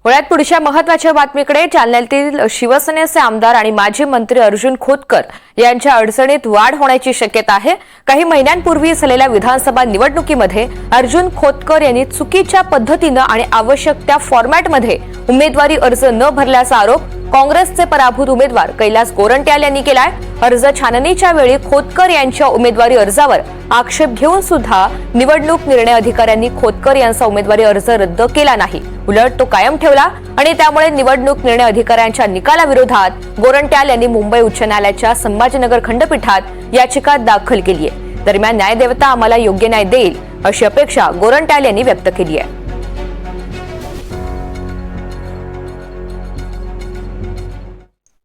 पुण्यात पुढच्या महत्त्वाच्या बातमीकडे जालन्यातील शिवसेनेचे आमदार आणि माजी मंत्री अर्जुन खोतकर यांच्या अडचणीत वाढ होण्याची शक्यता आहे। काही महिन्यांपूर्वी झालेल्या विधानसभा निवडणुकीमध्ये अर्जुन खोतकर यांनी चुकीच्या पद्धतीने आणि आवश्यक त्या फॉर्मॅटमध्ये उमेदवारी अर्ज न भरल्याचा आरोप काँग्रेसचे पराभूत उमेदवार कैलास गोरंट्याल यांनी केलाय। अर्ज छाननीच्या वेळी खोतकर यांच्या उमेदवारी अर्जावर आक्षेप घेऊन सुद्धा निवडणूक निर्णय अधिकाऱ्यांनी खोतकर यांचा उमेदवारी अर्ज रद्द केला नाही, उलट तो कायम ठेवला आणि त्यामुळे निवडणूक निर्णय अधिकाऱ्यांच्या निकालाविरोधात गोरंट्याल यांनी मुंबई उच्च न्यायालयाच्या संभाजीनगर खंडपीठात याचिका दाखल केली आहे। दरम्यान न्यायदेवता आम्हाला योग्य न्याय देईल अशी अपेक्षा गोरंट्याल यांनी व्यक्त केली आहे।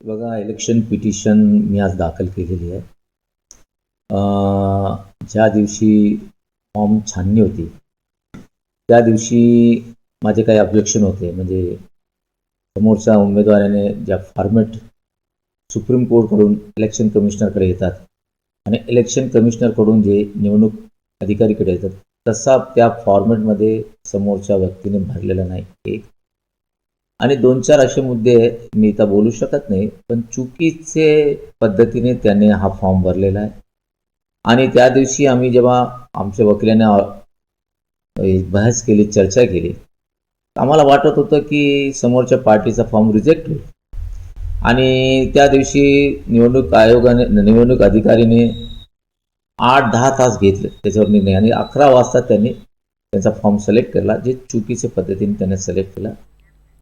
बघा, इलेक्शन पिटिशन मी आज दाखल केलेली आहे। ज्या दिवशी फॉर्म छाननी होती त्या दिवशी माझे काही ऑब्जेक्शन होते, म्हणजे समोरच्या उमेदवाराने ज्या फॉर्मॅट सुप्रीम कोर्टकडून इलेक्शन कमिशनरकडे येतात आणि इलेक्शन कमिशनरकडून जे निवडणूक अधिकारीकडे येतात तसा त्या फॉर्मॅटमध्ये समोरच्या व्यक्तीने भरलेला नाही। एक आणि 2-4 असे मुद्दे मी इथं बोलू शकत नाही, पण चुकीचे पद्धतीने त्याने हा फॉर्म भरलेला आहे। आणि त्या दिवशी आम्ही जेव्हा आमच्या वकिलाने बहस केली, चर्चा केली, आम्हाला वाटत होतं की समोरच्या पार्टीचा फॉर्म रिजेक्ट होईल। आणि त्या दिवशी निवडणूक अधिकारीने 8-10 तास घेतले त्याच्यावर निर्णय, आणि 11 वाजता त्यांनी त्यांचा फॉर्म सिलेक्ट केला, जे चुकीच्या पद्धतीने त्याने सिलेक्ट केला।